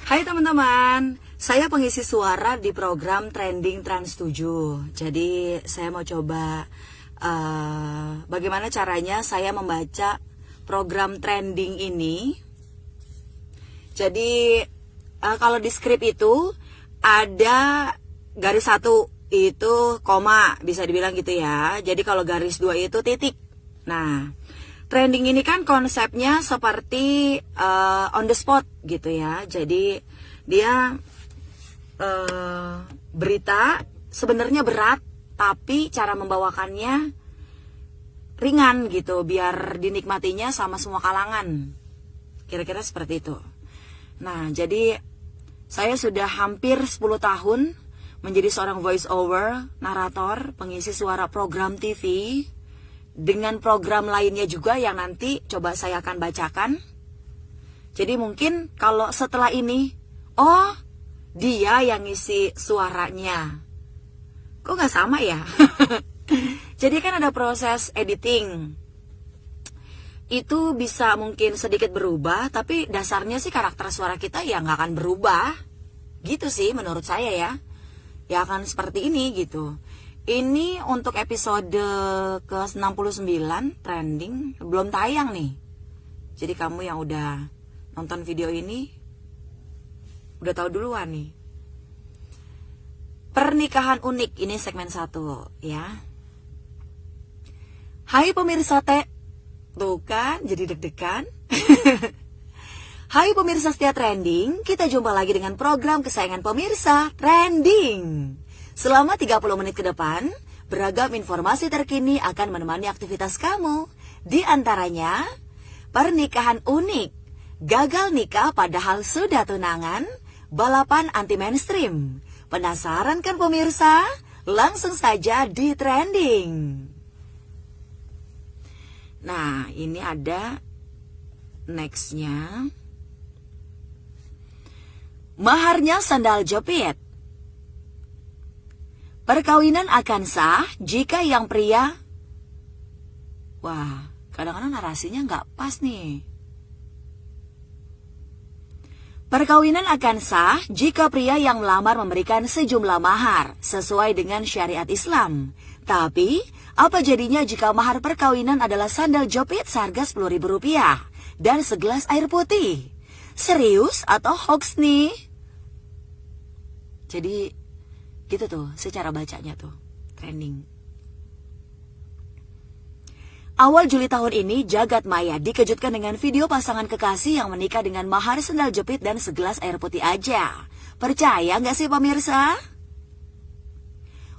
Hai teman-teman, saya pengisi suara di program Trending Trans 7. Jadi saya mau coba bagaimana caranya saya membaca program trending ini. Jadi kalau di skrip itu ada garis 1 itu koma, bisa dibilang gitu ya. Jadi kalau garis 2 itu titik. Nah, trending ini kan konsepnya seperti on the spot gitu ya. Jadi dia berita sebenarnya berat, tapi cara membawakannya ringan gitu, biar dinikmatinya sama semua kalangan. Kira-kira seperti itu. Nah, jadi saya sudah hampir 10 tahun menjadi seorang voice over, narator, pengisi suara program TV, dengan program lainnya juga yang nanti coba saya akan bacakan. Jadi mungkin kalau setelah ini, oh dia yang ngisi suaranya, kok nggak sama ya? Jadi kan ada proses editing, itu bisa mungkin sedikit berubah, tapi dasarnya sih karakter suara kita ya nggak akan berubah, gitu sih menurut saya ya. Ya akan seperti ini gitu. Ini untuk episode ke-69 trending, belum tayang nih. Jadi kamu yang udah nonton video ini udah tahu duluan nih. Pernikahan unik, ini segmen 1 ya. Hai pemirsa tuh kan jadi deg-degan. Hai pemirsa setia trending, kita jumpa lagi dengan program kesayangan pemirsa, Trending. Selama 30 menit ke depan, beragam informasi terkini akan menemani aktivitas kamu. Di antaranya, pernikahan unik, gagal nikah padahal sudah tunangan, balapan anti mainstream. Penasaran kan pemirsa? Langsung saja di Trending. Nah, ini ada nextnya. Maharnya sandal jepit. Perkawinan akan sah jika yang pria... Wah, kadang-kadang narasinya nggak pas nih. Perkawinan akan sah jika pria yang melamar memberikan sejumlah mahar sesuai dengan syariat Islam. Tapi, apa jadinya jika mahar perkawinan adalah sandal jepit seharga Rp10.000 dan segelas air putih? Serius atau hoax nih? Jadi, gitu tuh secara bacanya tuh, trending. Awal Juli tahun ini, jagat maya dikejutkan dengan video pasangan kekasih yang menikah dengan mahar sandal jepit dan segelas air putih aja. Percaya nggak sih pemirsa?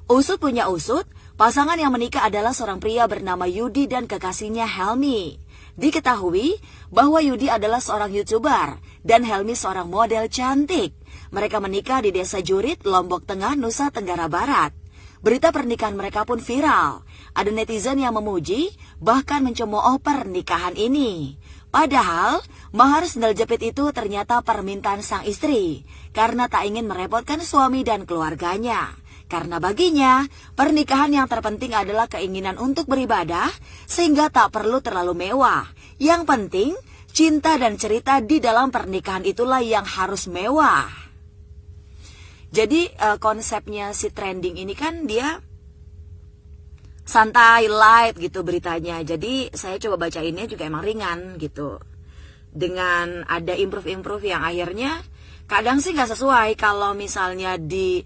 Usut punya usut, pasangan yang menikah adalah seorang pria bernama Yudi dan kekasihnya Helmi. Diketahui bahwa Yudi adalah seorang YouTuber dan Helmi seorang model cantik. Mereka menikah di Desa Jurit, Lombok Tengah, Nusa Tenggara Barat. Berita pernikahan mereka pun viral. Ada netizen yang memuji, bahkan mencemooh pernikahan ini. Padahal, mahar sandal jepit itu ternyata permintaan sang istri, karena tak ingin merepotkan suami dan keluarganya. Karena baginya, pernikahan yang terpenting adalah keinginan untuk beribadah, sehingga tak perlu terlalu mewah. Yang penting, cinta dan cerita di dalam pernikahan itulah yang harus mewah. Jadi konsepnya si trending ini kan dia santai, light gitu beritanya. Jadi saya coba bacainnya juga emang ringan gitu. Dengan ada improve-improve yang akhirnya kadang sih gak sesuai. Kalau misalnya di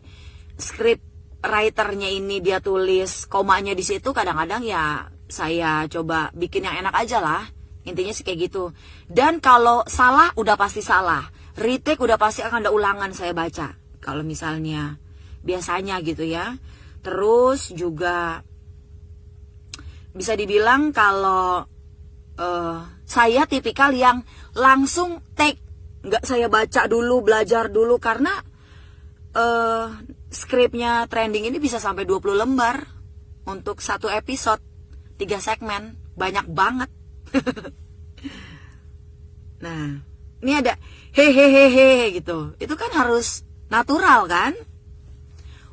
script writernya ini dia tulis komanya di situ, kadang-kadang ya saya coba bikin yang enak aja lah. Intinya sih kayak gitu. Dan kalau salah udah pasti salah. Retake udah pasti akan ada ulangan saya baca. Kalau misalnya biasanya gitu ya. Terus juga bisa dibilang kalau saya tipikal yang langsung take, nggak saya baca dulu, belajar dulu, karena skripnya trending ini bisa sampai 20 lembar untuk satu episode, 3 segmen, banyak banget. Nah, ini ada hehehehe gitu, itu kan harus natural kan?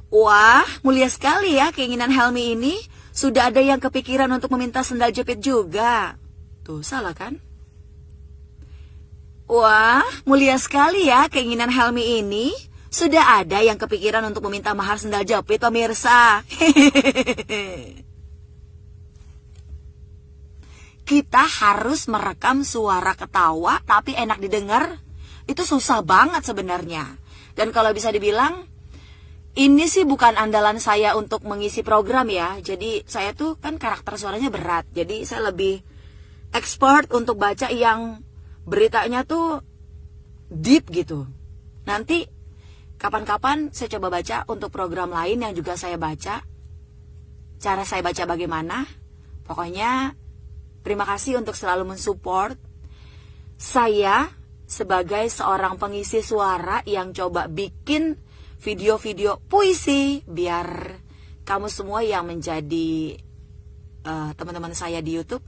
Wah, mulia sekali ya keinginan Helmi ini. Sudah ada yang kepikiran untuk meminta sandal jepit juga. Tuh, salah kan? Wah, mulia sekali ya keinginan Helmi ini. Sudah ada yang kepikiran untuk meminta mahar sendal jepit, pemirsa. Kita harus merekam suara ketawa tapi enak didengar. Itu susah banget sebenarnya. Dan kalau bisa dibilang, ini sih bukan andalan saya untuk mengisi program ya. Jadi saya tuh kan karakter suaranya berat. Jadi saya lebih expert untuk baca yang beritanya tuh deep gitu. Nanti kapan-kapan saya coba baca untuk program lain yang juga saya baca. Cara saya baca bagaimana. Pokoknya terima kasih untuk selalu mensupport saya sebagai seorang pengisi suara yang coba bikin video-video puisi biar kamu semua yang menjadi teman-teman saya di YouTube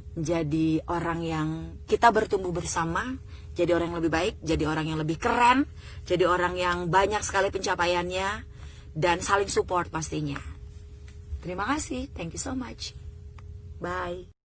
menjadi orang yang kita bertumbuh bersama, jadi orang yang lebih baik, jadi orang yang lebih keren, jadi orang yang banyak sekali pencapaiannya dan saling support pastinya. Terima kasih, thank you so much. Bye.